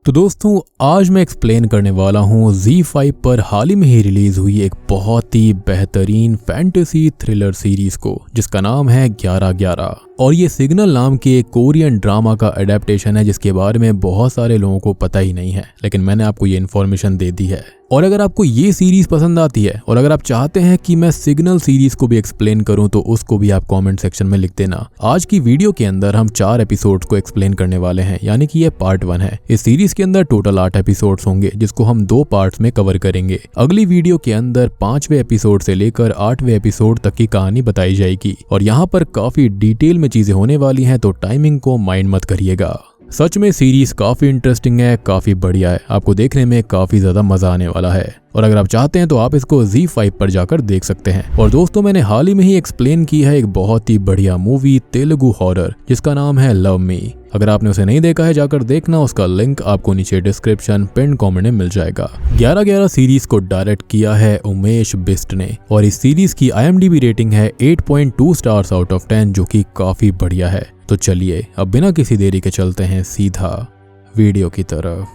तो दोस्तों आज मैं एक्सप्लेन करने वाला हूँ Z5 पर हाल ही में ही रिलीज हुई एक बहुत ही बेहतरीन फैंटेसी थ्रिलर सीरीज को जिसका नाम है 11/11 और ये सिग्नल नाम की एक कोरियन ड्रामा का एडेप्टेशन है जिसके बारे में बहुत सारे लोगों को पता ही नहीं है, लेकिन मैंने आपको ये इन्फॉर्मेशन दे दी है। और अगर आपको ये सीरीज पसंद आती है और अगर आप चाहते हैं कि मैं सिग्नल सीरीज को भी एक्सप्लेन करूं तो उसको भी आप कमेंट सेक्शन में लिख देना। आज की वीडियो के अंदर हम 4 एपिसोड्स को एक्सप्लेन करने वाले हैं, यानी कि ये पार्ट 1 है। इस सीरीज के अंदर टोटल 8 एपिसोड्स होंगे जिसको हम 2 पार्ट्स में कवर करेंगे। अगली वीडियो के अंदर 5वें एपिसोड से लेकर 8वें एपिसोड तक की कहानी बताई जाएगी और यहाँ पर काफी डिटेल में चीजें होने वाली हैं, तो टाइमिंग को माइंड मत करिएगा। सच में सीरीज काफी इंटरेस्टिंग है, काफी बढ़िया है, आपको देखने में काफी ज्यादा मजा आने वाला है। और अगर आप चाहते हैं तो आप इसको Z5 पर जाकर देख सकते हैं। और दोस्तों मैंने हाल ही में ही एक्सप्लेन की है एक बहुत ही बढ़िया मूवी तेलुगु हॉरर जिसका नाम है लव मी। अगर आपने उसे नहीं देखा है जाकर देखना, उसका लिंक आपको नीचे डिस्क्रिप्शन पिन कमेंट में मिल जाएगा। 11/11 सीरीज को डायरेक्ट किया है उमेश बिस्ट ने और इस सीरीज की IMDb रेटिंग है 8.2 स्टार्स आउट ऑफ 10 जो कि काफी बढ़िया है। तो चलिए अब बिना किसी देरी के चलते हैं सीधा वीडियो की तरफ।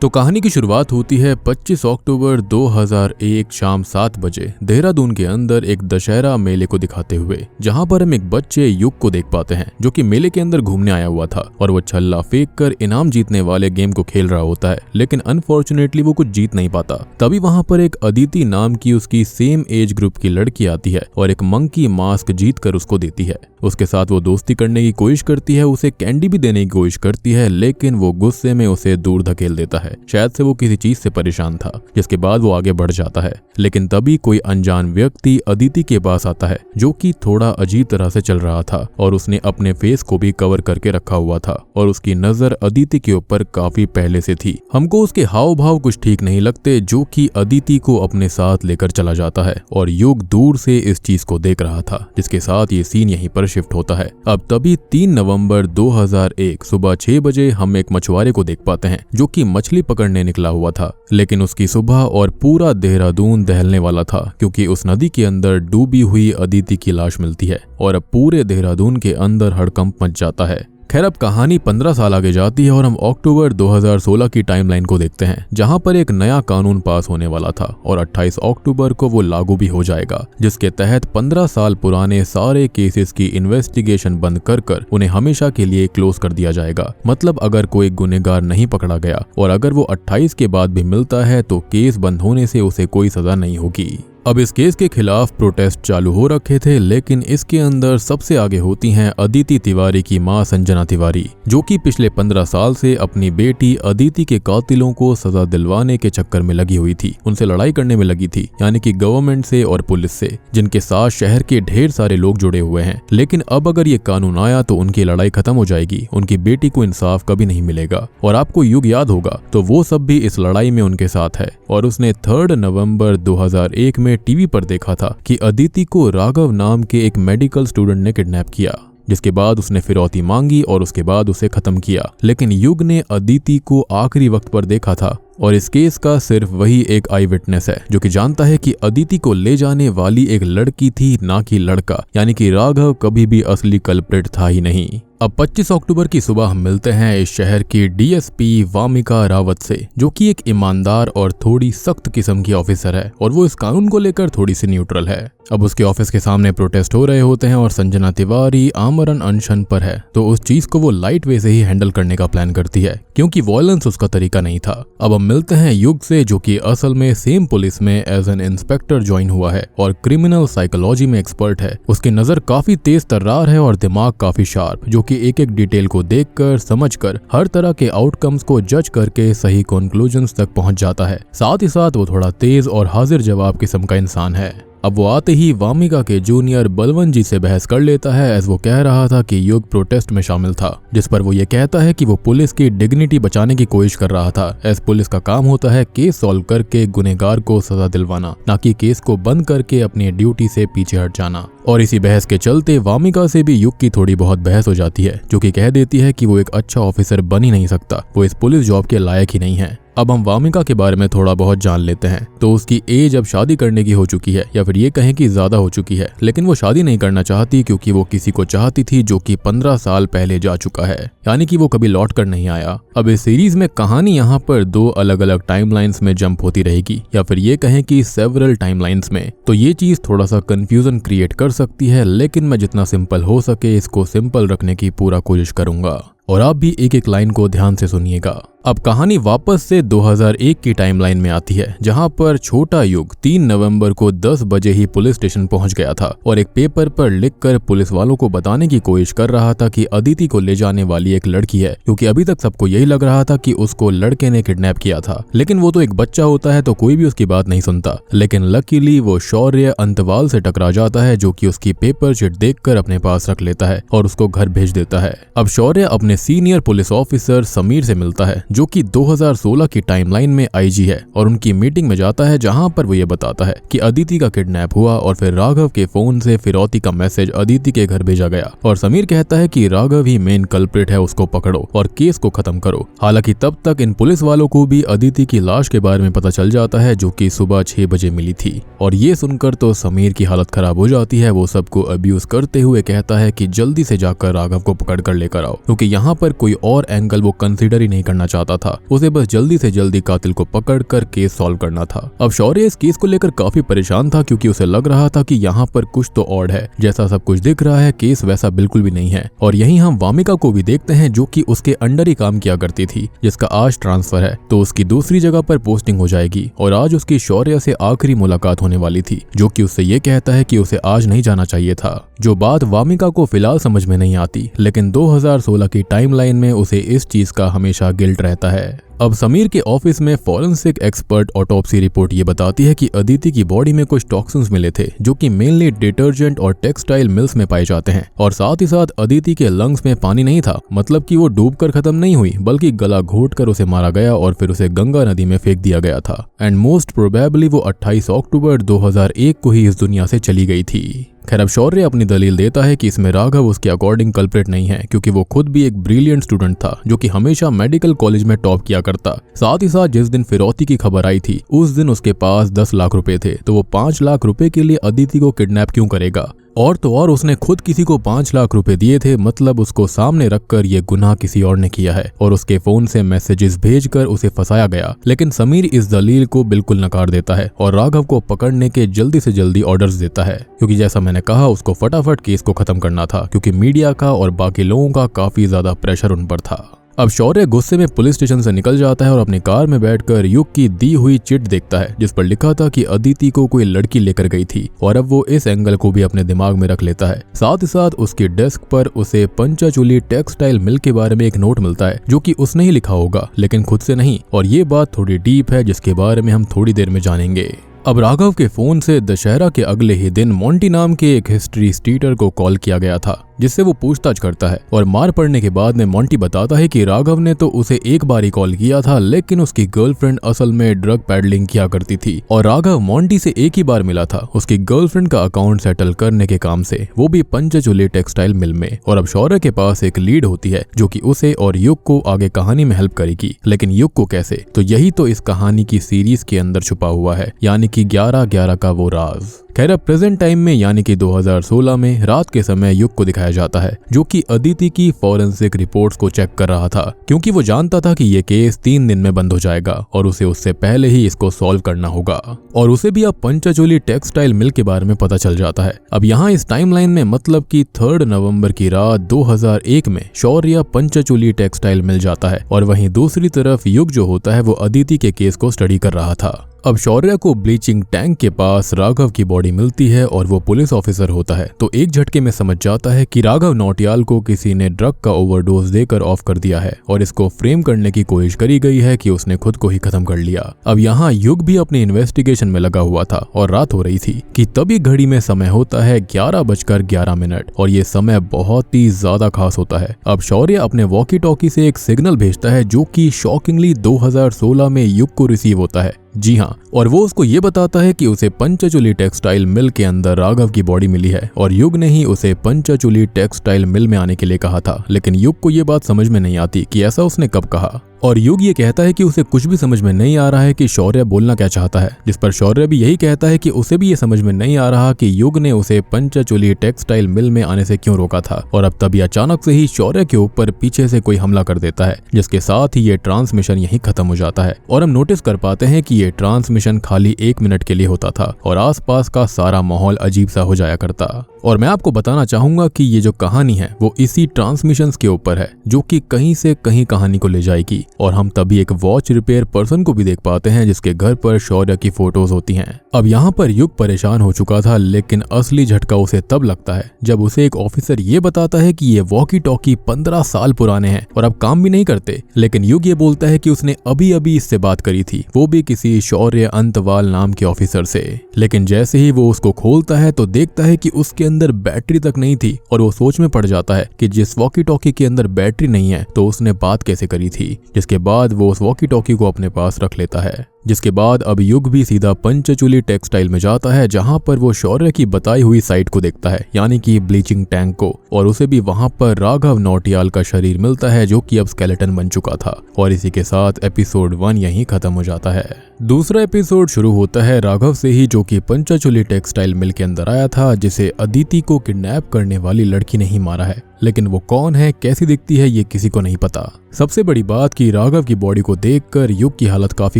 तो कहानी की शुरुआत होती है 25 अक्टूबर 2001 शाम 7 बजे देहरादून के अंदर एक दशहरा मेले को दिखाते हुए, जहां पर हम एक बच्चे युग को देख पाते हैं जो कि मेले के अंदर घूमने आया हुआ था और वो छल्ला फेंक कर इनाम जीतने वाले गेम को खेल रहा होता है, लेकिन अनफॉर्चुनेटली वो कुछ जीत नहीं पाता। तभी वहां पर एक अदिति नाम की उसकी सेम एज ग्रुप की लड़की आती है और एक मंकी मास्क जीत कर उसको देती है। उसके साथ वो दोस्ती करने की कोशिश करती है, उसे कैंडी भी देने की कोशिश करती है, लेकिन वो गुस्से में उसे दूर धकेल देता है। शायद से वो किसी चीज से परेशान था, जिसके बाद वो आगे बढ़ जाता है। लेकिन तभी कोई अनजान व्यक्ति अदिति के पास आता है जो कि थोड़ा अजीब तरह से चल रहा था और उसने अपने फेस को भी कवर करके रखा हुआ था और उसकी नजर अदिति के ऊपर काफी पहले से थी। हमको उसके हाव भाव कुछ ठीक नहीं लगते जो कि अदिति को अपने साथ लेकर चला जाता है और युग दूर से इस चीज को देख रहा था, जिसके साथ ये सीन यहीं पर शिफ्ट होता है। अब तभी 3 नवंबर 2001 सुबह 6 बजे हम एक मछुआरे को देख पाते हैं जो कि मछली पकड़ने निकला हुआ था, लेकिन उसकी सुबह और पूरा देहरादून दहलने वाला था क्योंकि उस नदी के अंदर डूबी हुई अदिति की लाश मिलती है और अब पूरे देहरादून के अंदर हड़कंप मच जाता है। खैर अब कहानी 15 साल आगे जाती है और हम अक्टूबर 2016 की टाइमलाइन को देखते हैं, जहां पर एक नया कानून पास होने वाला था और 28 अक्टूबर को वो लागू भी हो जाएगा, जिसके तहत 15 साल पुराने सारे केसेस की इन्वेस्टिगेशन बंद कर उन्हें हमेशा के लिए क्लोज कर दिया जाएगा। मतलब अगर कोई गुनहगार नहीं पकड़ा गया और अगर वो 28 के बाद भी मिलता है तो केस बंद होने से उसे कोई सजा नहीं होगी। अब इस केस के खिलाफ प्रोटेस्ट चालू हो रखे थे, लेकिन इसके अंदर सबसे आगे होती हैं अदिति तिवारी की मां संजना तिवारी, जो कि पिछले 15 साल से अपनी बेटी अदिति के कातिलों को सजा दिलवाने के चक्कर में लगी हुई थी, उनसे लड़ाई करने में लगी थी, यानी कि गवर्नमेंट से और पुलिस से, जिनके साथ शहर के ढेर सारे लोग जुड़े हुए हैं। लेकिन अब अगर ये कानून आया तो उनकी लड़ाई खत्म हो जाएगी, उनकी बेटी को इंसाफ कभी नहीं मिलेगा। और आपको युग याद होगा तो वो सब भी इस लड़ाई में उनके साथ है और उसने 3 नवंबर 2001 में टीवी पर देखा था कि अदिति को राघव नाम के एक मेडिकल स्टूडेंट ने किडनैप किया, जिसके बाद उसने फिरौती मांगी और उसके बाद उसे खत्म किया। लेकिन युग ने अदिति को आखिरी वक्त पर देखा था और इस केस का सिर्फ वही एक आई विटनेस है जो कि जानता है कि अदिति को ले जाने वाली एक लड़की थी, ना कि लड़का, यानी कि राघव कभी भी असली कल्प्रिट था ही नहीं। अब 25 अक्टूबर की सुबह हम मिलते हैं इस शहर की DSP वामिका रावत से, जो कि एक ईमानदार और थोड़ी सख्त किस्म की ऑफिसर है और वो इस कानून को लेकर थोड़ी सी न्यूट्रल है। अब उसके ऑफिस के सामने प्रोटेस्ट हो रहे होते हैं और संजना तिवारी आमरण अनशन पर है, तो उस चीज को वो लाइट वे से ही हैंडल करने का प्लान करती है क्योंकि वॉयलेंस उसका तरीका नहीं था। अब हम मिलते हैं युग से, जो कि असल में सेम पुलिस में एज एन इंस्पेक्टर ज्वाइन हुआ है और क्रिमिनल साइकोलॉजी में एक्सपर्ट है। उसकी नजर काफी तेज तर्रार है और दिमाग काफी शार्प, जो कि एक एक डिटेल को देखकर समझकर हर तरह के आउटकम्स को जज करके सही कंक्लूजन्स तक पहुंच जाता है। साथ ही साथ वो थोड़ा तेज और हाजिर जवाब किस्म का इंसान है। अब वो आते ही वामिका के जूनियर बलवंत जी से बहस कर लेता है, एज वो कह रहा था कि युग प्रोटेस्ट में शामिल था, जिस पर वो ये कहता है कि वो पुलिस की डिग्निटी बचाने की कोशिश कर रहा था। एज पुलिस का काम होता है केस सॉल्व करके गुनहगार को सजा दिलवाना, ना कि केस को बंद करके अपनी ड्यूटी से पीछे हट जाना। और इसी बहस के चलते वामिका से भी युग की थोड़ी बहुत बहस हो जाती है, जो कि कह देती है कि वो एक अच्छा ऑफिसर बन ही नहीं सकता, वो इस पुलिस जॉब के लायक ही नहीं है। अब हम वामिका के बारे में थोड़ा बहुत जान लेते हैं। तो उसकी एज अब शादी करने की हो चुकी है, या फिर ये कहें कि ज्यादा हो चुकी है, लेकिन वो शादी नहीं करना चाहती क्योंकि वो किसी को चाहती थी जो कि 15 साल पहले जा चुका है, यानी कि वो कभी लौट कर नहीं आया। अब इस सीरीज में कहानी यहाँ पर 2 अलग अलग टाइमलाइंस में जंप होती रहेगी, या फिर ये कहें कि सेवरल टाइमलाइंस में। तो ये चीज थोड़ा सा कंफ्यूजन क्रिएट कर सकती है, लेकिन मैं जितना सिंपल हो सके इसको सिंपल रखने की पूरा कोशिश करूंगा, और आप भी एक एक लाइन को ध्यान से सुनिएगा। अब कहानी वापस से 2001 की टाइमलाइन में आती है, जहां पर छोटा युग 3 नवंबर को 10 बजे ही पुलिस स्टेशन पहुंच गया था और एक पेपर पर लिखकर पुलिस वालों को बताने की कोशिश कर रहा था कि अदिति को ले जाने वाली एक लड़की है, क्योंकि अभी तक सबको यही लग रहा था कि उसको लड़के ने किडनैप किया था। लेकिन वो तो एक बच्चा होता है तो कोई भी उसकी बात नहीं सुनता। लेकिन लकीली वो शौर्य अंतवाल से टकरा जाता है, जो कि उसकी पेपर चिट देखकर अपने पास रख लेता है और उसको घर भेज देता है। अब शौर्य अपने सीनियर पुलिस ऑफिसर समीर से मिलता है, जो कि 2016 की टाइमलाइन में आईजी है, और उनकी मीटिंग में जाता है, जहां पर वो ये बताता है कि अदिति का किडनैप हुआ और फिर राघव के फोन से फिरौती का मैसेज अदिति के घर भेजा गया। और समीर कहता है कि राघव ही मेन कल्प्रिट है, उसको पकड़ो और केस को खत्म करो। हालांकि तब तक इन पुलिस वालों को भी अदिति की लाश के बारे में पता चल जाता है, जो कि सुबह 6 बजे मिली थी। और ये सुनकर तो समीर की हालत खराब हो जाती है। वो सबको अब्यूज करते हुए कहता है कि जल्दी से जाकर राघव को पकड़ कर लेकर आओ, क्योंकि यहाँ पर कोई और एंगल वो कंसीडर ही नहीं करना चाहता था। उसे बस जल्दी से जल्दी कातिल को पकड़कर केस सॉल्व करना था। अब शौर्य इस केस को लेकर काफी परेशान था, क्योंकि उसे लग रहा था कि यहाँ पर कुछ तो ऑड है। जैसा सब कुछ दिख रहा है, केस वैसा बिल्कुल भी नहीं है। और यहीं हम वामिका को भी देखते हैं, जो कि उसके अंडर ही काम किया करती थी, जिसका आज ट्रांसफर है, तो उसकी दूसरी जगह पर पोस्टिंग हो जाएगी। और आज उसकी शौर्य से आखिरी मुलाकात होने वाली थी, जो कि उससे ये कहता है कि उसे आज नहीं जाना चाहिए था। जो बात वामिका को फिलहाल समझ में नहीं आती, लेकिन 2016 की टाइमलाइन में उसे इस चीज का हमेशा गिल्ट रहता है। अब समीर के ऑफिस में फॉरेंसिक एक्सपर्ट ऑटोप्सी रिपोर्ट ये बताती है कि अदिति की बॉडी में कुछ टॉक्सिन्स मिले थे, जो कि मेनली डिटर्जेंट और टेक्सटाइल मिल्स में पाए जाते हैं। और साथ ही साथ अदिति के लंग्स में पानी नहीं था, मतलब कि वो डूबकर खत्म नहीं हुई, बल्कि गला घोटकर उसे मारा गया और फिर उसे गंगा नदी में फेंक दिया गया था। एंड मोस्ट प्रोबेबली वो 28 अक्टूबर 2001 को ही इस दुनिया से चली गई थी। खैर, अब शौर्य अपनी दलील देता है कि इसमें राघव उसके अकॉर्डिंग कल्प्रिट नहीं है, क्योंकि वो खुद भी एक ब्रिलियंट स्टूडेंट था, जो कि हमेशा मेडिकल कॉलेज में टॉप किया करता। साथ ही साथ जिस दिन फिरौती की खबर आई थी, उस दिन उसके पास 10 लाख रुपए थे, तो वो 5 लाख रुपए के लिए अदिति को किडनैप क्यों करेगा? और तो और उसने खुद किसी को 5 लाख रुपए दिए थे, मतलब उसको सामने रखकर ये गुनाह किसी और ने किया है और उसके फोन से मैसेजेस भेजकर उसे फंसाया गया। लेकिन समीर इस दलील को बिल्कुल नकार देता है और राघव को पकड़ने के जल्दी से जल्दी ऑर्डर्स देता है, क्योंकि जैसा मैंने कहा उसको फटाफट केस को खत्म करना था, क्योंकि मीडिया का और बाकी लोगों का काफी ज्यादा प्रेशर उन पर था। अब शौर्य गुस्से में पुलिस स्टेशन से निकल जाता है और अपनी कार में बैठकर युग की दी हुई चिट देखता है, जिस पर लिखा था कि अदिति को कोई लड़की लेकर गई थी, और अब वो इस एंगल को भी अपने दिमाग में रख लेता है। साथ ही साथ उसकी डेस्क पर उसे पंचाचूली टेक्सटाइल मिल के बारे में एक नोट मिलता है, जो कि उसने ही लिखा होगा, लेकिन खुद से नहीं। और ये बात थोड़ी डीप है, जिसके बारे में हम थोड़ी देर में जानेंगे। अब राघव के फोन से दशहरा के अगले ही दिन मोंटी नाम के एक हिस्ट्री स्टीटर को कॉल किया गया था, जिससे वो पूछताछ करता है। और मार पड़ने के बाद में मोंटी बताता है कि राघव ने तो उसे एक बार ही कॉल किया था, लेकिन उसकी गर्लफ्रेंड असल में ड्रग पैडलिंग किया करती थी और राघव मोंटी से एक ही बार मिला था, उसकी गर्लफ्रेंड का अकाउंट सेटल करने के काम से, वो भी पंचचूली टेक्सटाइल मिल में। और अब शौर्य के पास एक लीड होती है, जो कि उसे और युग को आगे कहानी में हेल्प करेगी। लेकिन युग को कैसे? तो यही तो इस कहानी की सीरीज के अंदर छुपा हुआ है, यानी कि 11/11 का वो राज। खैर, अब प्रेजेंट टाइम में यानी कि 2016 में रात के समय युग को दिखाया जाता है, जो कि अदिति की फॉरेंसिक रिपोर्ट्स को चेक कर रहा था, क्योंकि वो जानता था कि ये केस 3 दिन में बंद हो जाएगा और उसे उससे पहले ही इसको सॉल्व करना होगा। और उसे भी अब पंचचूली टेक्सटाइल मिल के बारे में पता चल जाता है। अब यहाँ इस टाइमलाइन में मतलब कि 3 नवंबर की रात 2001 में शौर्य पंचचूली टेक्सटाइल मिल जाता है, और वहीं दूसरी तरफ युग जो होता है वो अदिति के केस को स्टडी कर रहा था। अब शौर्य को ब्लीचिंग टैंक के पास राघव की बॉडी मिलती है और वो पुलिस ऑफिसर होता है, तो एक झटके में समझ जाता है कि राघव नौटियाल को किसी ने ड्रग का ओवरडोज देकर ऑफ कर दिया है और इसको फ्रेम करने की कोशिश करी गई है कि उसने खुद को ही खत्म कर लिया। अब यहाँ युग भी अपनी इन्वेस्टिगेशन में लगा हुआ था और रात हो रही थी कि तभी घड़ी में समय होता है 11:11 और ये समय बहुत ही ज्यादा खास होता है। अब शौर्य अपने वॉकी टॉकी से एक सिग्नल भेजता है, जो कि शॉकिंगली 2016 में युग को रिसीव होता है, जी हाँ, और वो उसको ये बताता है कि उसे पंचचूली टेक्सटाइल मिल के अंदर राघव की बॉडी मिली है और युग ने ही उसे पंचचूली टेक्सटाइल मिल में आने के लिए कहा था। लेकिन युग को ये बात समझ में नहीं आती कि ऐसा उसने कब कहा, और युग ये कहता है कि उसे कुछ भी समझ में नहीं आ रहा है कि शौर्य बोलना क्या चाहता है, जिस पर शौर्य भी यही कहता है कि उसे भी ये समझ में नहीं आ रहा कि युग ने उसे पंचचूली टेक्सटाइल मिल में आने से क्यों रोका था। और अब तभी अचानक से ही शौर्य के ऊपर पीछे से कोई हमला कर देता है, जिसके साथ ही ये ट्रांसमिशन यहीं खत्म हो जाता है और हम नोटिस कर पाते हैं कि ये ट्रांसमिशन खाली 1 मिनट के लिए होता था और आसपास का सारा माहौल अजीब सा हो जाया करता। और मैं आपको बताना चाहूंगा कि ये जो कहानी है वो इसी ट्रांसमिशन के ऊपर है, जो कि कहीं से कहीं कहानी को ले जाएगी। और हम तभी एक वॉच रिपेयर पर्सन को भी देख पाते हैं जिसके घर पर शौर्य की फोटोज होती हैं। अब यहाँ पर युग परेशान हो चुका था, लेकिन असली झटका उसे तब लगता है जब उसे एक ऑफिसर ये बताता है कि ये वॉकी टॉकी 15 साल पुराने हैं और अब काम भी नहीं करते। लेकिन युग ये बोलता है कि उसने अभी अभी इससे बात करी थी, वो भी किसी शौर्य अंतवाल नाम के ऑफिसर से। लेकिन जैसे ही वो उसको खोलता है तो देखता है कि उसके अंदर बैटरी तक नहीं थी और वो सोच में पड़ जाता है कि जिस वॉकी टॉकी के अंदर बैटरी नहीं है तो उसने बात कैसे करी थी। जिसके बाद वो उस वॉकी टॉकी को अपने पास रख लेता है। जिसके बाद अब युग भी सीधा पंचचूली टेक्सटाइल में जाता है, जहां पर वो शौर्य की बताई हुई साइट को देखता है, यानी कि ब्लीचिंग टैंक को, और उसे भी वहां पर राघव नौटियाल का शरीर मिलता है जो कि अब स्केलेटन बन चुका था। और इसी के साथ एपिसोड 1 यहीं खत्म हो जाता है। दूसरा एपिसोड शुरू होता है राघव से ही, जो कि पंचचूली टेक्सटाइल मिल के अंदर आया था, जिसे अदिति को किडनैप करने वाली लड़की ने ही मारा है। लेकिन वो कौन है, कैसी दिखती है, ये किसी को नहीं पता। सबसे बड़ी बात कि राघव की बॉडी को देखकर युग की हालत काफी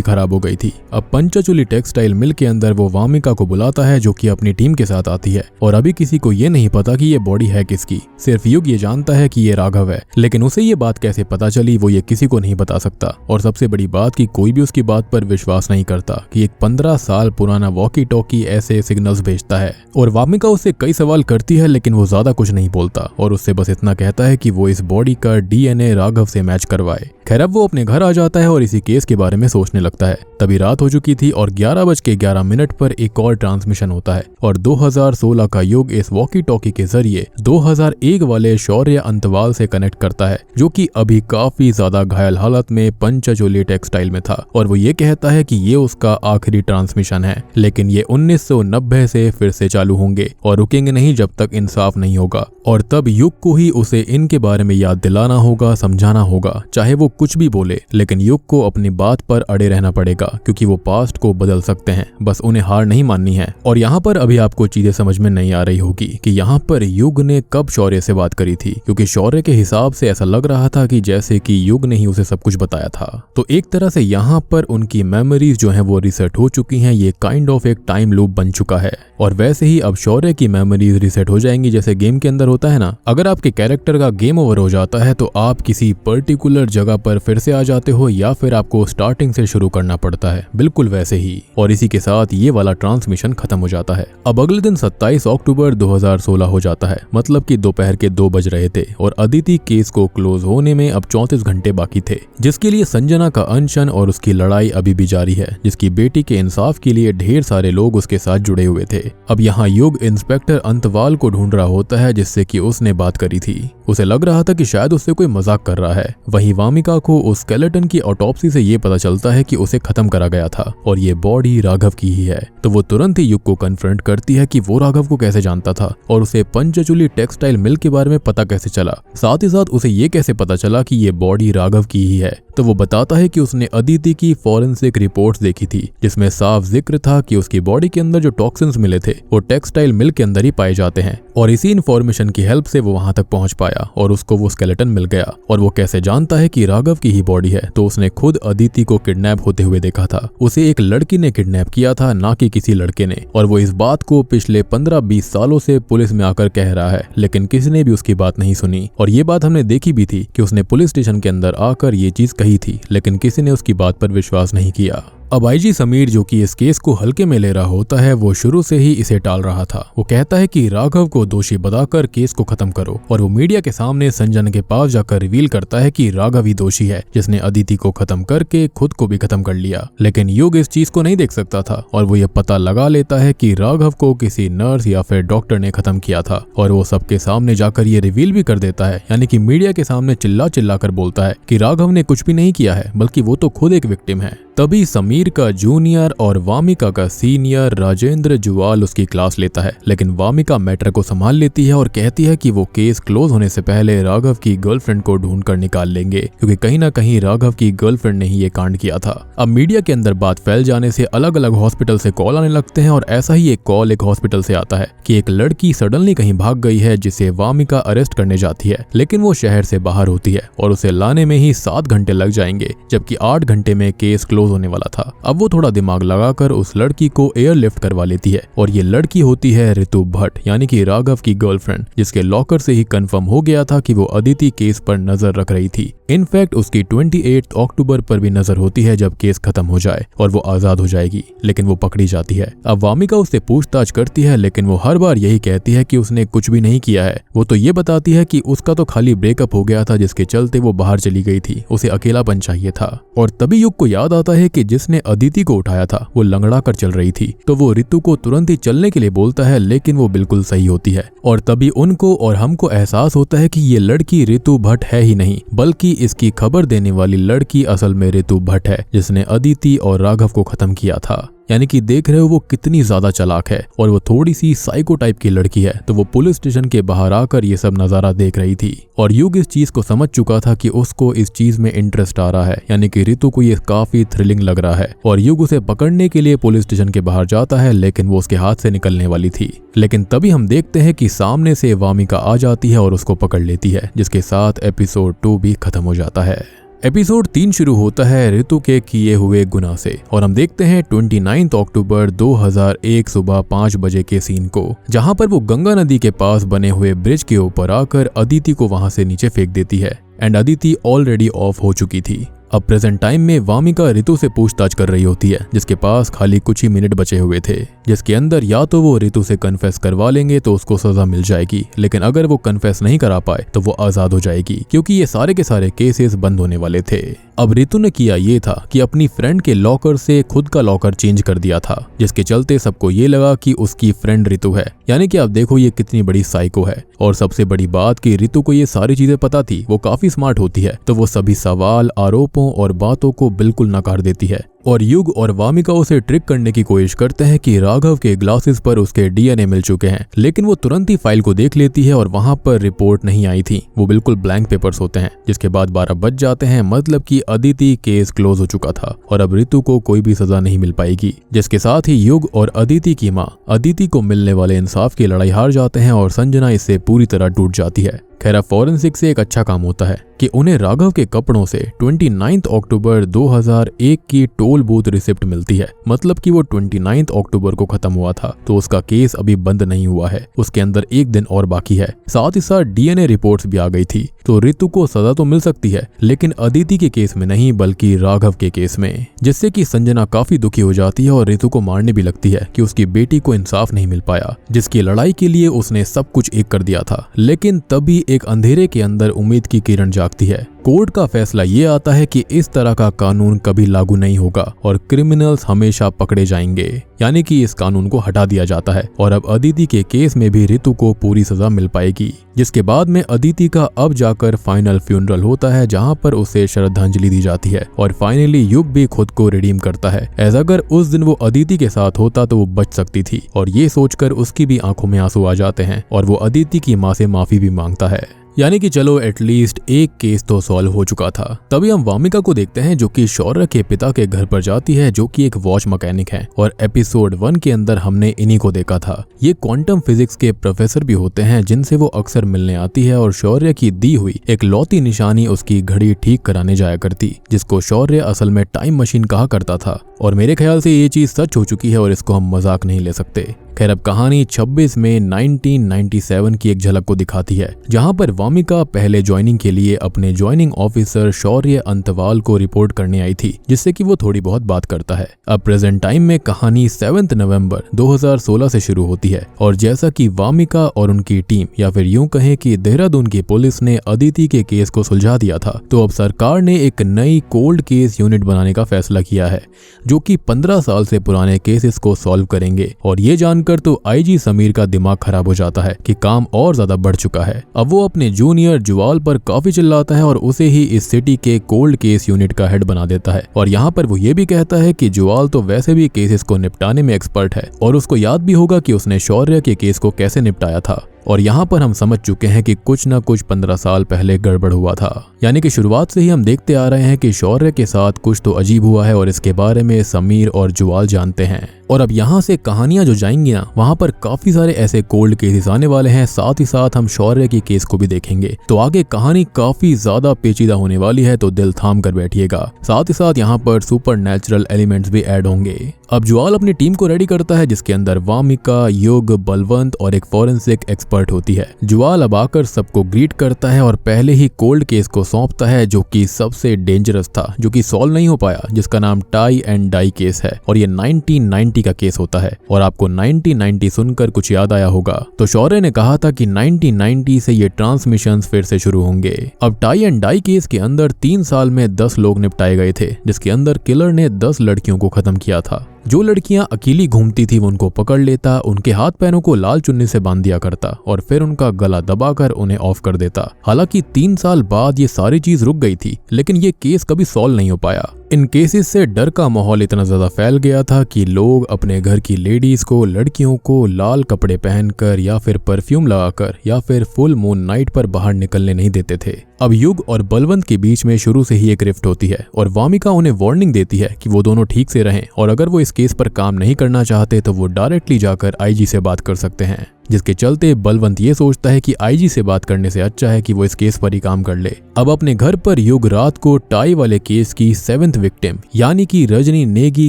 खराब हो गई थी। अब पंचचूली टेक्सटाइल मिल के अंदर वो वामिका को बुलाता है, जो कि अपनी टीम के साथ आती है, और अभी किसी को ये नहीं पता कि ये बॉडी है किसकी। सिर्फ युग ये जानता है कि ये राघव है, लेकिन उसे ये बात कैसे पता चली वो ये किसी को नहीं बता सकता। और सबसे बड़ी बात कि कोई भी उसकी बात पर विश्वास नहीं करता कि एक 15 साल पुराना वॉकी टॉकी ऐसे सिग्नल्स भेजता है। और वामिका उससे कई सवाल करती है, लेकिन वो ज्यादा कुछ नहीं बोलता और उससे बस इतना कहता है कि वो इस बॉडी का डीएनए राघव से मैच करवाए। खैर अब वो अपने घर आ जाता है और इसी केस के बारे में सोचने लगता है। तभी रात हो चुकी थी और 11:11 पर एक और ट्रांसमिशन होता है और 2016 का युग इस वॉकी टॉकी के जरिए 2001 वाले शौर्य अंतवाल से कनेक्ट करता है, जो कि अभी काफी ज्यादा घायल हालत में पंचचूली टेक्सटाइल में था। और वो ये कहता है कि ये उसका आखिरी ट्रांसमिशन है, लेकिन ये 1990 से फिर से चालू होंगे और रुकेंगे नहीं जब तक इंसाफ नहीं होगा। और तब युग को ही उसे इनके बारे में याद दिलाना होगा, समझाना होगा, चाहे वो कुछ भी बोले। लेकिन युग को अपनी बात पर अड़े रहना पड़ेगा, क्योंकि वो पास्ट को बदल सकते हैं, बस उन्हें हार नहीं माननी है। और यहाँ पर अभी आपको चीजें समझ में नहीं आ रही होगी कि यहाँ पर युग ने कब शौर्य से बात करी थी, क्योंकि शौर्य के हिसाब से ऐसा लग रहा था कि जैसे कि युग ने ही उसे सब कुछ बताया था। तो एक तरह से यहाँ पर उनकी मेमोरीज जो है वो रिसेट हो चुकी हैं। ये काइंड ऑफ एक टाइम लूप बन चुका है। और वैसे ही अब शौर्य की मेमोरीज रिसेट हो जाएंगी, जैसे गेम के अंदर होता है ना, अगर आपके कैरेक्टर का गेम ओवर हो जाता है तो आप किसी पर्टिकुलर जगह पर फिर से आ जाते हो या फिर आपको स्टार्टिंग से शुरू करना पड़ता है, बिल्कुल वैसे ही। और इसी के साथ ये वाला ट्रांसमिशन खत्म हो जाता है। अब अगले दिन 27 अक्टूबर 2016 हो जाता है, मतलब कि दोपहर के 2 बज रहे थे और अदिति केस को क्लोज होने में अब 34 घंटे बाकी थे, जिसके लिए संजना का अनशन और उसकी लड़ाई अभी भी जारी है, जिसकी बेटी के इंसाफ के लिए ढेर सारे लोग उसके साथ जुड़े हुए थे। अब यहाँ युग इंस्पेक्टर अंतवाल को ढूंढ रहा होता है, जिससे कि उसने बात करी थी। उसे लग रहा था कि शायद उससे कोई मजाक कर रहा है। वहीं वामिका को उस स्केलेटन की ऑटोप्सी से ये पता चलता है कि उसे खत्म करा गया था और ये बॉडी राघव की ही है। तो वो तुरंत ही युग को कन्फ्रंट करती है कि वो राघव को कैसे जानता था और उसे पंचचूली टेक्सटाइल मिल के बारे में पता कैसे चला, साथ ही साथ उसे ये कैसे पता चला कि ये बॉडी राघव की ही है। तो वो बताता है कि उसने अदिति की फॉरेंसिक रिपोर्ट्स देखी थी, जिसमें साफ जिक्र था कि उसकी बॉडी के अंदर जो टॉक्सिन्स मिले थे वो टेक्सटाइल मिल के अंदर ही पाए जाते हैं। और इसी इन्फॉर्मेशन की हेल्प से वो वहां तक पहुंच पाया और उसको वो स्केलेटन मिल गया। और वो कैसे जानता है कि राघव की ही बॉडी है, तो उसने खुद अदिति को किडनैप होते हुए देखा था। उसे एक लड़की ने किडनैप किया था, ना कि किसी लड़के ने। और वो इस बात को पिछले 15-20 सालों से पुलिस में आकर कह रहा है, लेकिन किसी ने भी उसकी बात नहीं सुनी। और ये बात हमने देखी भी थी कि उसने पुलिस स्टेशन के अंदर आकर ये चीज कही थी, लेकिन किसी ने उसकी बात पर विश्वास नहीं किया। अब आईजी समीर, जो कि इस केस को हल्के में ले रहा होता है, वो शुरू से ही इसे टाल रहा था। वो कहता है कि राघव को दोषी बताकर केस को खत्म करो। और वो मीडिया के सामने संजना के पास जाकर रिवील करता है कि राघव ही दोषी है, जिसने अदिति को खत्म करके खुद को भी खत्म कर लिया। लेकिन युग इस चीज को नहीं देख सकता था और वो ये पता लगा लेता है कि राघव को किसी नर्स या फिर डॉक्टर ने खत्म किया था। और वो सबके सामने जाकर ये रिवील भी कर देता है, यानी कि मीडिया के सामने चिल्ला चिल्ला कर बोलता है कि राघव ने कुछ भी नहीं किया है, बल्कि वो तो खुद एक विक्टिम है। तभी समीर का जूनियर और वामिका का सीनियर राजेंद्र जुवाल उसकी क्लास लेता है, लेकिन वामिका मैटर को संभाल लेती है और कहती है कि वो केस क्लोज होने से पहले राघव की गर्लफ्रेंड को ढूंढ कर निकाल लेंगे, क्योंकि कहीं ना कहीं राघव की गर्लफ्रेंड ने ही ये कांड किया था। अब मीडिया के अंदर बात फैल जाने से अलग अलग हॉस्पिटल से कॉल आने लगते हैं, और ऐसा ही एक कॉल एक हॉस्पिटल से आता है कि एक लड़की सडनली कहीं भाग गई है जिसे वामिका अरेस्ट करने जाती है, लेकिन वो शहर से बाहर होती है और उसे लाने में ही 7 घंटे लग जाएंगे, जबकि 8 घंटे में केस क्लोज होने वाला था। अब वो थोड़ा दिमाग लगाकर उस लड़की को एयरलिफ्ट करवा लेती है, और ये लड़की होती है ऋतु भट्ट, यानी कि राघव की गर्लफ्रेंड, जिसके लॉकर से ही कंफर्म हो गया था कि वो अदिति केस पर नजर रख रही थी। इनफैक्ट उसकी 28 अक्टूबर पर भी नजर होती है जब केस खत्म हो जाए और वो आजाद हो जाएगी, लेकिन वो पकड़ी जाती है। अब वामिका उससे पूछताछ करती है, लेकिन वो हर बार यही कहती है कि उसने कुछ भी नहीं किया है। वो तो ये बताती है कि उसका तो खाली ब्रेकअप हो गया था, जिसके चलते वो बाहर चली गई थी, उसे अकेलापन चाहिए था। और तभी युग को याद आता है कि जिसने अदिति को उठाया था वो लंगड़ा कर चल रही थी, तो वो ऋतु को तुरंत ही चलने के लिए बोलता है, लेकिन वो बिल्कुल सही होती है। और तभी उनको और हमको एहसास होता है कि ये लड़की ऋतु भट्ट है ही नहीं, बल्कि इसकी खबर देने वाली लड़की असल में ऋतु भट्ट है, जिसने अदिति और राघव को खत्म किया था। यानी कि देख रहे हो वो कितनी ज्यादा चालाक है, और वो थोड़ी सी साइको टाइप की लड़की है। तो वो पुलिस स्टेशन के बाहर आकर ये सब नजारा देख रही थी, और युग इस चीज को समझ चुका था कि उसको इस चीज में इंटरेस्ट आ रहा है, यानी कि ऋतु को ये काफी थ्रिलिंग लग रहा है। और युग उसे पकड़ने के लिए पुलिस स्टेशन के बाहर जाता है, लेकिन वो उसके हाथ से निकलने वाली थी। लेकिन तभी हम देखते हैं कि सामने से वामिका आ जाती है और उसको पकड़ लेती है, जिसके साथ एपिसोड 2 भी खत्म हो जाता है। एपिसोड 3 शुरू होता है ऋतु के किए हुए गुनाह से, और हम देखते हैं 29 अक्टूबर 2001 सुबह 5 बजे के सीन को, जहां पर वो गंगा नदी के पास बने हुए ब्रिज के ऊपर आकर अदिति को वहां से नीचे फेंक देती है, एंड अदिति ऑलरेडी ऑफ हो चुकी थी। अब प्रेजेंट टाइम में वामिका ऋतु से पूछताछ कर रही होती है, जिसके पास खाली कुछ ही मिनट बचे हुए थे, जिसके अंदर या तो वो ऋतु से कन्फेस करवा लेंगे तो उसको सजा मिल जाएगी, लेकिन अगर वो कन्फेस नहीं करा पाए तो वो आजाद हो जाएगी, क्योंकि ये सारे के सारे केसेस बंद होने वाले थे। अब ऋतु ने किया ये था कि अपनी फ्रेंड के लॉकर से खुद का लॉकर चेंज कर दिया था, जिसके चलते सबको ये लगा कि उसकी फ्रेंड ऋतु है। यानी कि आप देखो ये कितनी बड़ी साइको है। और सबसे बड़ी बात कि ऋतु को ये सारी चीजें पता थी, वो काफी स्मार्ट होती है, तो वो सभी सवाल, आरोपों और बातों को बिल्कुल नकार देती है। और युग और वामिका उसे ट्रिक करने की कोशिश करते हैं कि राघव के ग्लासेस पर उसके डीएनए मिल चुके हैं, लेकिन वो तुरंत ही फाइल को देख लेती है और वहां पर रिपोर्ट नहीं आई थी, वो बिल्कुल ब्लैंक पेपर्स होते हैं। जिसके बाद 12 बज जाते हैं, मतलब कि अदिति केस क्लोज हो चुका था और अब ऋतु को कोई भी सजा नहीं मिल पाएगी। जिसके साथ ही युग और अदिति की माँ अदिति को मिलने वाले इंसाफ की लड़ाई हार जाते हैं और संजना इससे पूरी तरह टूट जाती है। खैर फॉरेंसिक से एक अच्छा काम होता है कि उन्हें राघव के कपड़ों से 29 अक्टूबर 2001 की टोल बूथ रिसिप्ट मिलती है, मतलब कि वो 29 अक्टूबर को खत्म हुआ था, तो उसका केस अभी बंद नहीं हुआ है, उसके अंदर एक दिन और बाकी है। साथ ही साथ डीएनए रिपोर्ट्स भी आ गई थी, तो ऋतु को सजा तो मिल सकती है, लेकिन अदिति के केस में नहीं बल्कि राघव के केस में, जिससे कि संजना काफी दुखी हो जाती है और ऋतु को मारने भी लगती है कि उसकी बेटी को इंसाफ नहीं मिल पाया, जिसकी लड़ाई के लिए उसने सब कुछ एक कर दिया था। लेकिन तभी एक अंधेरे के अंदर उम्मीद की किरण जागती है। कोर्ट का फैसला ये आता है कि इस तरह का कानून कभी लागू नहीं होगा और क्रिमिनल्स हमेशा पकड़े जाएंगे, यानी कि इस कानून को हटा दिया जाता है और अब अदिति के केस में भी ऋतु को पूरी सजा मिल पाएगी। जिसके बाद में अदिति का अब जाकर फाइनल फ्यूनरल होता है, जहां पर उसे श्रद्धांजलि दी जाती है और फाइनली युग भी खुद को रिडीम करता है। एज अगर उस दिन वो अदिति के साथ होता तो वो बच सकती थी, और ये सोचकर उसकी भी आंखों में आंसू आ जाते हैं और वो अदिति की माँ से माफी भी मांगता है। यानी कि चलो एटलीस्ट एक केस तो सॉल्व हो चुका था। तभी हम वामिका को देखते हैं जो कि शौर्य के पिता के घर पर जाती है, जो कि एक वॉच मैकेनिक है, और एपिसोड 1 के अंदर हमने इन्हीं को देखा था। ये क्वांटम फिजिक्स के प्रोफेसर भी होते हैं जिनसे वो अक्सर मिलने आती है और शौर्य की दी हुई एक लौती निशानी उसकी घड़ी ठीक कराने जाया करती, जिसको शौर्य असल में टाइम मशीन कहा करता था। और मेरे ख्याल से ये चीज सच हो चुकी है और इसको हम मजाक नहीं ले सकते। खैर अब कहानी 26 मई 1997 की एक झलक को दिखाती है, जहां पर वामिका पहले ज्वाइनिंग के लिए अपने ज्वाइनिंग ऑफिसर शौर्य अंतवाल को रिपोर्ट करने आई थी, जिससे कि वो थोड़ी बहुत बात करता है। अब प्रेजेंट टाइम में कहानी 7 नवंबर 2016 से शुरू होती है, और जैसा कि वामिका और उनकी टीम, या फिर यूं कहें कि देहरादून की पुलिस ने अदिति के केस को सुलझा दिया था, तो अब सरकार ने एक नई कोल्ड केस यूनिट बनाने का फैसला किया है, जो कि 15 साल से पुराने केसेस को सॉल्व करेंगे। और ये जानकर सुनकर तो आईजी समीर का दिमाग खराब हो जाता है कि काम और ज्यादा बढ़ चुका है। अब वो अपने जूनियर जुआल पर काफी चिल्लाता है और उसे ही इस सिटी के कोल्ड केस यूनिट का हेड बना देता है। और यहाँ पर वो ये भी कहता है कि जुआल तो वैसे भी केसेस को निपटाने में एक्सपर्ट है और उसको याद भी होगा कि उसने शौर्य के केस को कैसे निपटाया था। और यहाँ पर हम समझ चुके हैं कि कुछ न कुछ 15 साल पहले गड़बड़ हुआ था। यानी कि शुरुआत से ही हम देखते आ रहे हैं कि शौर्य के साथ कुछ तो अजीब हुआ है और इसके बारे में समीर और जुआल जानते हैं। और अब यहाँ से कहानियां जो जाएंगी ना, वहाँ पर काफी सारे ऐसे कोल्ड केसेस आने वाले हैं। साथ ही साथ हम शौर्य के केस को भी देखेंगे, तो आगे कहानी काफी ज्यादा पेचीदा होने वाली है, तो दिल थाम कर बैठिएगा। साथ ही साथ यहाँ पर सुपर नेचुरल एलिमेंट्स भी ऐड होंगे। अब जुआल अपनी टीम को रेडी करता है जिसके अंदर वामिका, युग, बलवंत और एक फॉरेंसिक एक्सपर्ट होती है। जुआल अब आकर सबको ग्रीट करता है और पहले ही कोल्ड केस को सौंपता है जो कि सबसे डेंजरस था, जो कि सॉल्व नहीं हो पाया, जिसका नाम टाई एंड डाई केस है और ये 1990 का केस होता है। और आपको 1990 सुनकर कुछ याद आया होगा, तो शौर्य ने कहा था कि 1990 से ये ट्रांसमिशंस फिर से शुरू होंगे। अब टाई एंड डाई केस के अंदर 3 साल में 10 लोग निपटाए गए थे, जिसके अंदर किलर ने 10 लड़कियों को खत्म किया था। जो लड़कियां अकेली घूमती थी वो उनको पकड़ लेता, उनके हाथ पैरों को लाल चुन्नी से बांध दिया करता और फिर उनका गला दबाकर उन्हें ऑफ कर देता। हालांकि 3 साल बाद ये सारी चीज रुक गई थी, लेकिन ये केस कभी सॉल्व नहीं हो पाया। इन केसेस से डर का माहौल इतना ज्यादा फैल गया था कि लोग अपने घर की लेडीज को, लड़कियों को लाल कपड़े पहनकर या फिर परफ्यूम लगाकर या फिर फुल मून नाइट पर बाहर निकलने नहीं देते थे। अब युग और बलवंत के बीच में शुरू से ही एक रिफ्ट होती है और वामिका उन्हें वार्निंग देती है कि वो दोनों ठीक से रहें और अगर वो इस केस पर काम नहीं करना चाहते तो वो डायरेक्टली जाकर आईजी से बात कर सकते हैं। जिसके चलते बलवंत ये सोचता है कि आईजी से बात करने से अच्छा है कि वो इस केस पर ही काम कर ले। अब अपने घर पर युग रात को टाई वाले केस की 7th विक्टिम यानी कि रजनी नेगी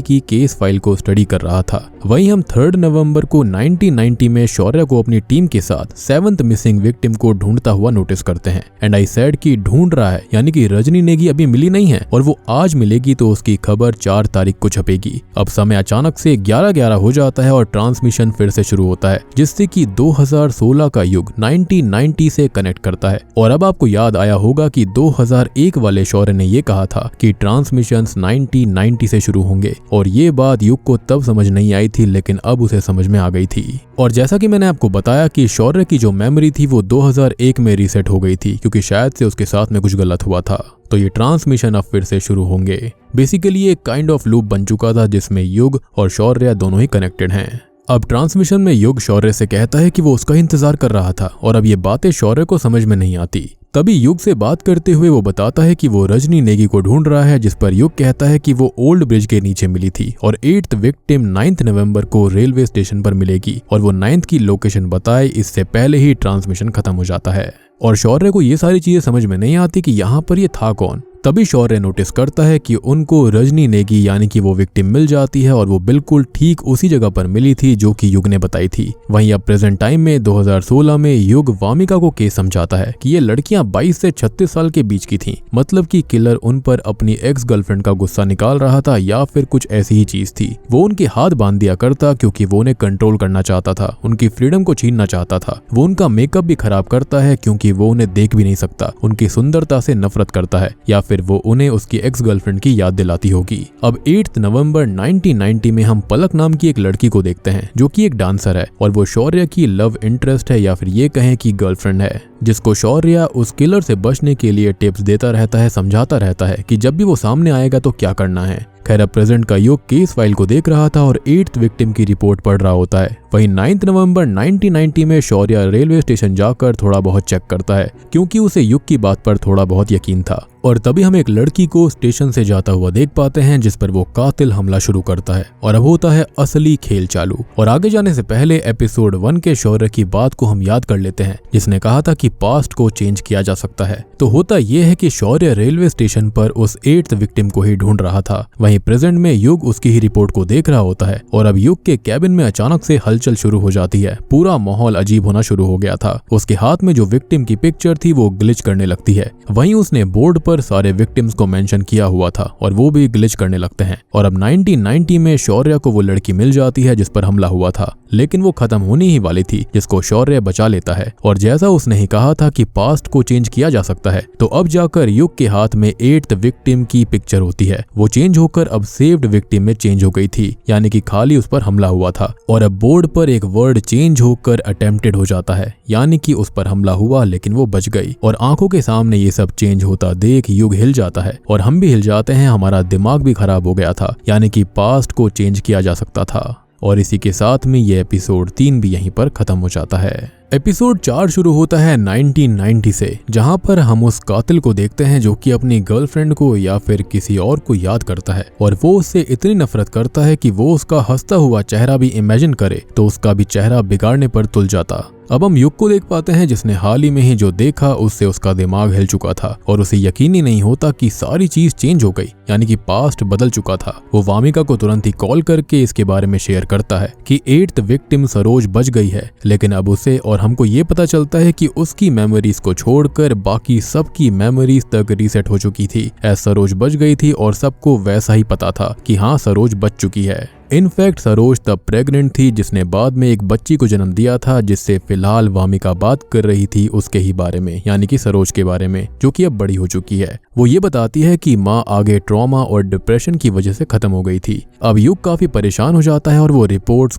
की केस फाइल को स्टडी कर रहा था। वहीं हम 3 नवंबर को 1990 में शौर्य को अपनी टीम के साथ 7th मिसिंग विक्टिम को ढूंढता हुआ नोटिस करते हैं। एंड आई सेड कि ढूंढ रहा है, यानी कि रजनी नेगी अभी मिली नहीं है और वो आज मिलेगी तो उसकी खबर 4 तारीख को छपेगी। अब समय अचानक से 11:11 हो जाता है और ट्रांसमिशन फिर से शुरू होता है, जिससे कि 2016 का युग 1990 से कनेक्ट करता है। और अब आपको याद आया होगा कि 2001 वाले शौर्य ने ये कहा था कि ट्रांसमिशंस 1990 से शुरू होंगे और ये बात युग को तब समझ नहीं आई थी, लेकिन अब उसे समझ में आ गई थी। और जैसा कि मैंने आपको बताया कि शौर्य की जो मेमोरी थी वो 2001 में रीसेट हो गई थी, क्योंकि शायद से उसके साथ में कुछ गलत हुआ था। तो ये ट्रांसमिशन अब फिर से शुरू होंगे। बेसिकली एक काइंड ऑफ लूप बन चुका था जिसमें युग और शौर्य दोनों ही कनेक्टेड हैं। अब ट्रांसमिशन में युग शौर्य से कहता है कि वो उसका इंतजार कर रहा था और अब ये बातें शौर्य को समझ में नहीं आती। तभी युग से बात करते हुए वो बताता है कि वो रजनी नेगी को ढूंढ रहा है, जिस पर युग कहता है कि वो ओल्ड ब्रिज के नीचे मिली थी और 8th विक्टिम 9th नवंबर को रेलवे स्टेशन पर मिलेगी और वो 9th की लोकेशन बताए इससे पहले ही ट्रांसमिशन खत्म हो जाता है। और शौर्य को ये सारी चीजें समझ में नहीं आती कि यहाँ पर ये था कौन। तभी शौर्य नोटिस करता है कि उनको रजनी नेगी यानी कि वो विक्टिम मिल जाती है और वो बिल्कुल ठीक उसी जगह पर मिली थी जो कि युग ने बताई थी। वहीं अब प्रेजेंट टाइम में 2016 में युग वामिका को केस समझाता है कि ये लड़कियां 22 से 36 साल के बीच की थीं, मतलब कि किलर उन पर अपनी एक्स गर्लफ्रेंड का गुस्सा निकाल रहा था या फिर कुछ ऐसी ही चीज थी। वो उनके हाथ बांध दिया करता क्योंकि वो उन्हें कंट्रोल करना चाहता था, उनकी फ्रीडम को छीनना चाहता था। वो उनका मेकअप भी खराब करता है क्योंकि वो उन्हें देख भी नहीं सकता, उनकी सुंदरता से नफरत करता है या फिर वो उन्हें उसकी एक्स गर्लफ्रेंड की याद दिलाती होगी। अब 8 नवंबर 1990 में हम पलक नाम की एक लड़की को देखते हैं जो कि एक डांसर है और वो शौर्य की लव इंटरेस्ट है या फिर ये कहें कि गर्लफ्रेंड है, जिसको शौर्य उस किलर से बचने के लिए टिप्स देता रहता है, समझाता रहता है कि जब भी वो सामने आएगा तो क्या करना है। खैर अब प्रेजेंट का युग केस फाइल को देख रहा था और 8th विक्टिम की रिपोर्ट पढ़ रहा होता है। वहीं 9 नवंबर 1990 में शौर्य रेलवे स्टेशन जाकर थोड़ा बहुत चेक करता है क्योंकि उसे युग की बात पर थोड़ा बहुत यकीन था। और तभी हम एक लड़की को स्टेशन से जाता हुआ देख पाते हैं जिस पर वो कातिल हमला शुरू करता है और अब होता है असली खेल चालू। और आगे जाने से पहले एपिसोड 1 के शौर्य की बात को हम याद कर लेते हैं जिसने कहा था कि पास्ट को चेंज किया जा सकता है। तो होता यह है कि शौर्य रेलवे स्टेशन पर उस 8th विक्टिम को ही ढूंढ रहा था। वहीं प्रेजेंट में युग उसकी ही रिपोर्ट को देख रहा होता है और अब युग के कैबिन में अचानक से हलचल शुरू हो जाती है। पूरा माहौल अजीब होना शुरू हो गया था। उसके हाथ में जो विक्टिम की पिक्चर थी वो ग्लिच करने लगती है। वहीं उसने बोर्ड पर पर सारे विक्टिम्स को मेंशन किया हुआ था और वो भी ग्लिच करने लगते हैं। और अब 1990 में शौर्य को वो लड़की मिल जाती है जिस पर हमला हुआ था, लेकिन वो खत्म होने ही वाली थी, जिसको शौर्य बचा लेता है। और जैसा उसने ही कहा था कि पास्ट को चेंज किया जा सकता है, तो अब जाकर युग के हाथ में 8th विक्टिम की पिक्चर होती है। वो चेंज होकर अब सेव्ड विक्टिम में चेंज हो गई थी, यानी कि खाली उस पर हमला हुआ था। और अब बोर्ड पर एक वर्ड चेंज होकर अटेम्प्टेड हो जाता है, यानी कि उस पर हमला हुआ लेकिन वो बच गई। और आंखों के सामने ये सब चेंज होता देख युग हिल जाता है और हम भी हिल जाते हैं। हमारा दिमाग भी खराब हो गया था, यानी कि पास्ट को चेंज किया जा सकता था। और इसी के साथ में ये एपिसोड 3 भी यहीं पर खत्म हो जाता है। एपिसोड 4 शुरू होता है 1990 से, जहां पर हम उस कातिल को देखते हैं जो कि अपनी गर्लफ्रेंड को या फिर किसी और को याद करता है और वो उससे इतनी नफरत करता है कि वो उसका हंसता हुआ चेहरा भी इमेजिन करे तो उसका भी चेहरा बिगाड़ने पर तुल जाता। अब हम युग को देख पाते हैं जिसने हाल ही में ही जो देखा उससे उसका दिमाग हिल चुका था और उसे यकीन ही नहीं होता कि सारी चीज चेंज हो गई, यानी कि पास्ट बदल चुका था। वो वामिका को तुरंत ही कॉल करके इसके बारे में शेयर करता है कि 8th विक्टिम सरोज बच गई है, लेकिन अब उसे और हमको ये पता चलता है कि उसकी मेमोरीज को छोड़कर बाकी सबकी मेमोरीज तक रीसेट हो चुकी थी। सरोज बच गई थी और सबको वैसा ही पता था कि हाँ सरोज बच चुकी है। इनफैक्ट सरोज तब प्रेग्नेंट थी जिसने बाद में एक बच्ची को जन्म दिया था, जिससे फिलहाल वामिका बात कर रही थी उसके ही बारे में, यानी कि सरोज के बारे में, जो कि अब बड़ी हो चुकी है। वो ये बताती है कि माँ आगे ट्रॉमा और डिप्रेशन की वजह से खत्म हो गई थी। अब युग काफी परेशान हो जाता है और वो रिकॉर्ड्स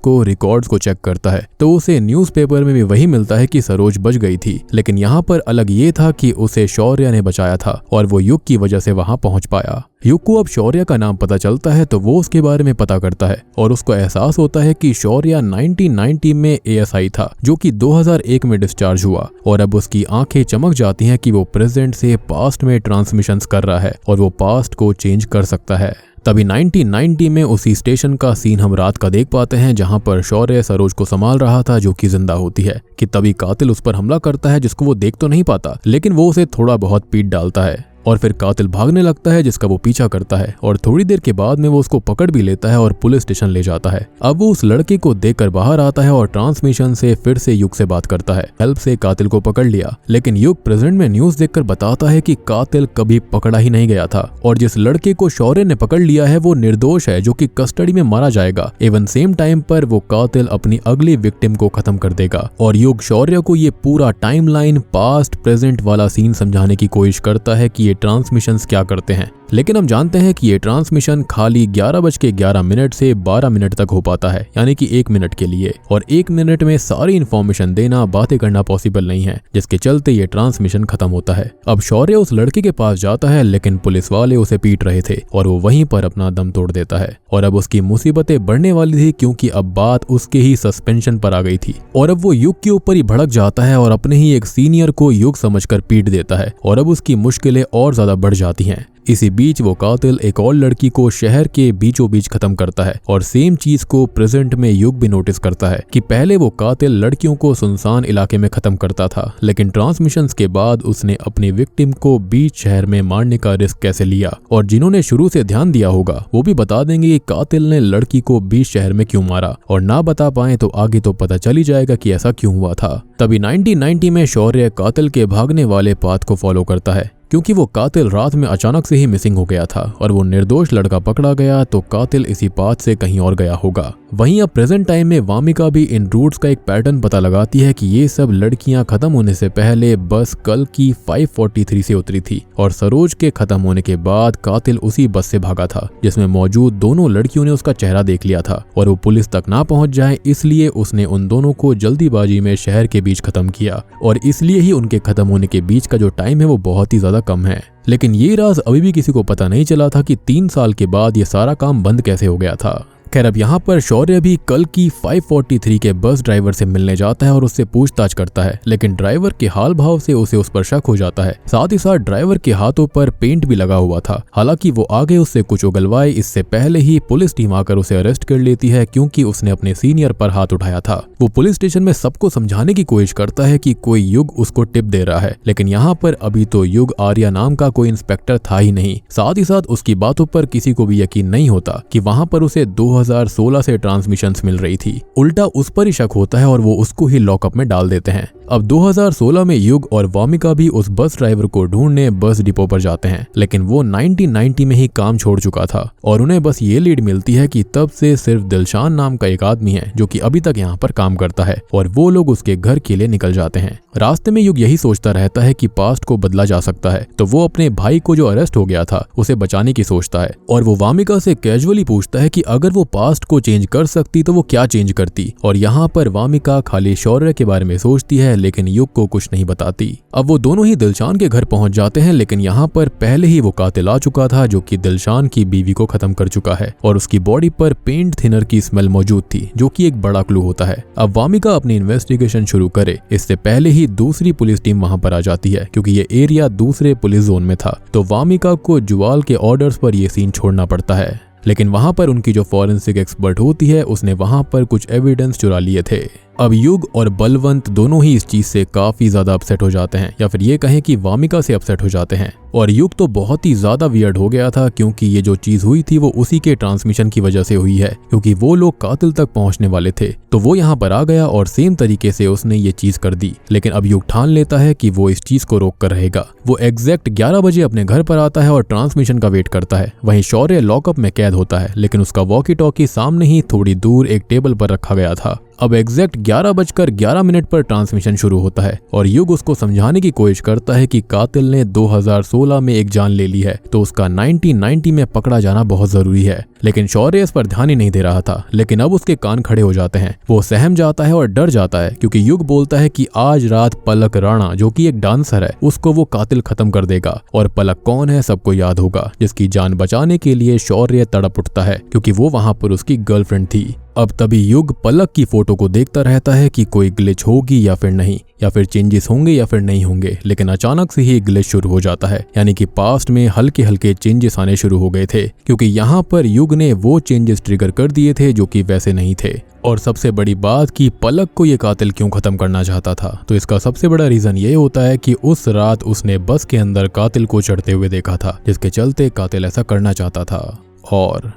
को चेक करता है तो उसे न्यूज़पेपर में भी वही मिलता है कि सरोज बच गई थी। लेकिन यहाँ पर अलग ये था कि उसे शौर्य ने बचाया था और वो युग की वजह से वहां पहुंच पाया। युग को अब शौर्य का नाम पता चलता है तो वो उसके बारे में पता करता है और उसको एहसास होता है कि शौर्य 1990 में ASI था, जो कि 2001 में डिस्चार्ज हुआ। और अब उसकी आंखें चमक जाती हैं कि वो प्रेजेंट से पास्ट में ट्रांसमिशंस कर रहा है और वो पास्ट को चेंज कर सकता है। तभी 1990 में उसी स्टेशन का सीन हम रात का देख पाते हैं, जहां पर शौर्य सरोज को संभाल रहा था जो कि जिंदा होती है, कि तभी कातिल उस पर हमला करता है जिसको वो देख तो नहीं पाता, लेकिन वो उसे थोड़ा बहुत पीट डालता है और फिर कातिल भागने लगता है जिसका वो पीछा करता है और थोड़ी देर के बाद में वो उसको पकड़ भी लेता है और पुलिस स्टेशन ले जाता है। अब वो उस लड़के को देखकर बाहर आता है और ट्रांसमिशन से फिर से युग से बात करता है। हेल्प से कातिल को पकड़ लिया, लेकिन युग प्रेजेंट में न्यूज देखकर बताता है कि कातिल कभी पकड़ा ही नहीं गया था और जिस लड़के को शौर्य ने पकड़ लिया है वो निर्दोष है, जो कि कस्टडी में मारा जाएगा। इवन सेम टाइम पर वो कातिल अपनी अगली विक्टिम को खत्म कर देगा। और युग शौर्य को ये पूरा टाइमलाइन पास्ट प्रेजेंट वाला सीन समझाने की कोशिश करता है कि ये ट्रांसमिशंस क्या करते हैं, लेकिन हम जानते हैं कि ये ट्रांसमिशन खाली 11:11 से 12 मिनट तक हो पाता है, यानी कि 1 मिनट के लिए, और 1 मिनट में सारी इन्फॉर्मेशन देना, बातें करना पॉसिबल नहीं है, जिसके चलते ये ट्रांसमिशन खत्म होता है। अब शौर्य उस लड़के के पास जाता है, लेकिन पुलिस वाले उसे पीट रहे थे और वो वहीं पर अपना दम तोड़ देता है। और अब उसकी मुसीबतें बढ़ने वाली थी, क्योंकि अब बात उसके ही सस्पेंशन पर आ गई थी और अब वो युग के ऊपर ही भड़क जाता है और अपने ही एक सीनियर को युग समझकर पीट देता है और अब उसकी मुश्किलें और ज्यादा बढ़ जाती हैं। इसी बीच वो कातिल एक और लड़की को शहर के बीचों बीच खत्म करता है और सेम चीज को प्रेजेंट में युग भी नोटिस करता है कि पहले वो कातिल लड़कियों को सुनसान इलाके में खत्म करता था, लेकिन ट्रांसमिशंस के बाद उसने अपनी विक्टिम को बीच शहर में मारने का रिस्क कैसे लिया। और जिन्होंने शुरू से ध्यान दिया होगा वो भी बता देंगे कि कातिल ने लड़की को बीच शहर में क्यों मारा, और ना बता पाए तो आगे तो पता चल ही जाएगा कि ऐसा क्यों हुआ था। तभी 1990 में शौर्य कातिल के भागने वाले पाथ को फॉलो करता है, क्योंकि वो कातिल रात में अचानक से ही मिसिंग हो गया था और वो निर्दोष लड़का पकड़ा गया तो कातिल इसी पाथ से कहीं और गया होगा। वहीं अब प्रेजेंट टाइम में वामिका भी इन रूट्स का एक पैटर्न पता लगाती है कि ये सब लड़कियां खत्म होने से पहले बस कल की 543 से उतरी थी और सरोज के खत्म होने के बाद कातिल उसी बस से भागा था जिसमें मौजूद दोनों लड़कियों ने उसका चेहरा देख लिया था और वो पुलिस तक ना पहुंच जाए, इसलिए उसने उन दोनों को जल्दीबाजी में शहर के बीच खत्म किया और इसलिए ही उनके खत्म होने के बीच का जो टाइम है वो बहुत ही ज्यादा कम है। लेकिन ये राज अभी भी किसी को पता नहीं चला था कि 3 साल के बाद ये सारा काम बंद कैसे हो गया था। खैर अब यहाँ पर शौर्य भी कल की 543 के बस ड्राइवर से मिलने जाता है और उससे पूछताछ करता है, लेकिन ड्राइवर के हाल भाव से उसे उस पर शक हो जाता है। साथ ही साथ ड्राइवर के हाथों पर पेंट भी लगा हुआ था। हालांकि वो आगे उससे कुछ उगलवाए इससे पहले ही पुलिस टीम आकर उसे अरेस्ट कर लेती है, क्योंकि उसने अपने सीनियर पर हाथ उठाया था। वो पुलिस स्टेशन में सबको समझाने की कोशिश करता है कि कोई युग उसको टिप दे रहा है, लेकिन यहाँ पर अभी तो युग आर्या नाम का कोई इंस्पेक्टर था ही नहीं। साथ ही साथ उसकी बातों पर किसी को भी यकीन नहीं होता कि वहाँ पर उसे 2016 से ट्रांसमिशंस मिल रही थी। उल्टा उस पर ही शक होता है और वो उसको ही लॉकअप में डाल देते हैं। अब 2016 में युग और वामिका भी उस बस ड्राइवर को ढूंढने बस डिपो पर जाते हैं, लेकिन वो 1990 में ही काम छोड़ चुका था और उन्हें बस ये लीड मिलती है कि तब से सिर्फ दिलशान नाम का एक आदमी है जो कि अभी तक यहाँ पर काम करता है और वो लोग उसके घर के लिए निकल जाते हैं। रास्ते में युग यही सोचता रहता है कि पास्ट को बदला जा सकता है, तो वो अपने भाई को जो अरेस्ट हो गया था उसे बचाने की सोचता है और वो वामिका से कैजुअली पूछता है कि अगर वो पास्ट को चेंज कर सकती तो वो क्या चेंज करती। और यहाँ पर वामिका खाली शौर्य के बारे में सोचती है लेकिन युग को कुछ नहीं बताती। अब वो दोनों ही दिलशान के घर पहुंच जाते हैं, लेकिन यहाँ पर पहले ही वो कातिल आ चुका था जो कि दिलशान की बीवी को खत्म कर चुका है और उसकी बॉडी पर पेंट थिनर की स्मेल मौजूद थी जो कि एक बड़ा क्लू होता है। अब वामिका अपनी इन्वेस्टिगेशन शुरू करे इससे पहले ही दूसरी पुलिस टीम वहां पर आ जाती है क्योंकि ये एरिया दूसरे पुलिस जोन में था, तो वामिका को जुआल के ऑर्डर्स पर ये सीन छोड़ना पड़ता है। लेकिन वहां पर उनकी जो फॉरेंसिक एक्सपर्ट होती है उसने वहां पर कुछ एविडेंस चुरा लिए थे। अब युग और बलवंत दोनों ही इस चीज से काफी ज्यादा अपसेट हो जाते हैं, या फिर ये कहें कि वामिका से अपसेट हो जाते हैं। और युग तो बहुत ही ज्यादा वियर्ड हो गया था क्योंकि ये जो चीज हुई थी वो उसी के ट्रांसमिशन की वजह से हुई है, क्योंकि वो लोग कातिल तक पहुंचने वाले थे। तो वो यहाँ पर आ गया और सेम तरीके से उसने ये चीज कर दी। लेकिन अब युग ठान लेता है कि वो इस चीज को रोक कर रहेगा। वो एग्जैक्ट 11 बजे अपने घर पर आता है और ट्रांसमिशन का वेट करता है। वहीं शौर्य लॉकअप में कैद होता है, लेकिन उसका वॉकी टॉकी सामने ही थोड़ी दूर एक टेबल पर रखा गया था। अब एग्जैक्ट 11:11 पर ट्रांसमिशन शुरू होता है और युग उसको समझाने की कोशिश करता है कि कातिल ने 2016 में एक जान ले ली है, तो उसका 1990 में पकड़ा जाना बहुत जरूरी है। लेकिन शौर्य इस पर ध्यान ही नहीं दे रहा था। लेकिन अब उसके कान खड़े हो जाते हैं। वो सहम जाता है और डर जाता है क्योंकि युग बोलता है कि आज रात पलक राणा जो कि एक डांसर है उसको वो कातिल खत्म कर देगा। और पलक कौन है सबको याद होगा, जिसकी जान बचाने के लिए शौर्य तड़प उठता है क्योंकि वो वहां पर उसकी गर्लफ्रेंड थी। अब तभी युग पलक की फोटो को देखता रहता है कि कोई ग्लिच होगी या फिर नहीं, या फिर चेंजेस होंगे या फिर नहीं होंगे। लेकिन अचानक से ही ग्लिच शुरू हो जाता है, यानी कि पास्ट में हल्के हल्के चेंजेस आने शुरू हो गए थे क्योंकि यहाँ पर युग ने वो चेंजेस ट्रिगर कर दिए थे जो कि वैसे नहीं थे। और सबसे बड़ी बात कि पलक को ये कातिल क्यों खत्म करना चाहता था, तो इसका सबसे बड़ा रीजन ये होता है कि उस रात उसने बस के अंदर कातिल को चढ़ते हुए देखा था, जिसके चलते कातिल ऐसा करना चाहता था। और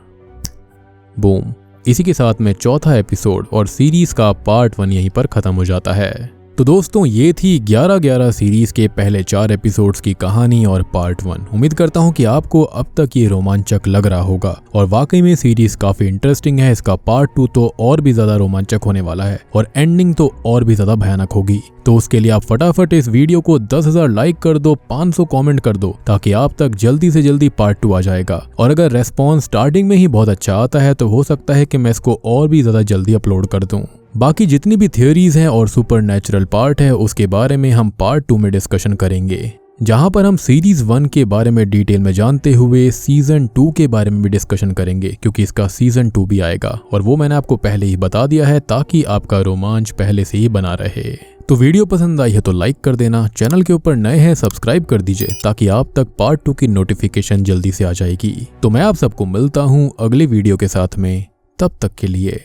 बूम, इसी के साथ में चौथा एपिसोड और सीरीज का पार्ट 1 यहीं पर खत्म हो जाता है। तो दोस्तों ये थी 11-11 सीरीज के पहले 4 एपिसोड्स की कहानी और पार्ट 1। उम्मीद करता हूँ कि आपको अब तक ये रोमांचक लग रहा होगा और वाकई में सीरीज काफी इंटरेस्टिंग है। इसका पार्ट 2 तो और भी ज्यादा रोमांचक होने वाला है और एंडिंग तो और भी ज्यादा भयानक होगी। तो उसके लिए आप फटाफट इस वीडियो को 10,000 लाइक कर दो, 500 कमेंट कर दो, ताकि आप तक जल्दी से जल्दी पार्ट 2 आ जाएगा। और अगर रेस्पॉन्स स्टार्टिंग में ही बहुत अच्छा आता है तो हो सकता है कि मैं इसको और भी ज्यादा जल्दी अपलोड कर दूं। बाकी जितनी भी थियोरीज हैं और सुपर नेचुरल पार्ट है उसके बारे में हम पार्ट 2 में डिस्कशन करेंगे, जहां पर हम सीरीज 1 के बारे में डिटेल में जानते हुए सीजन 2 के बारे में भी डिस्कशन करेंगे, क्योंकि इसका सीजन 2 भी आएगा और वो मैंने आपको पहले ही बता दिया है ताकि आपका रोमांच पहले से ही बना रहे। तो वीडियो पसंद आई है तो लाइक कर देना, चैनल के ऊपर नए हैं सब्सक्राइब कर दीजिए ताकि आप तक पार्ट 2 की नोटिफिकेशन जल्दी से आ जाएगी। तो मैं आप सबको मिलता हूँ अगले वीडियो के साथ में, तब तक के लिए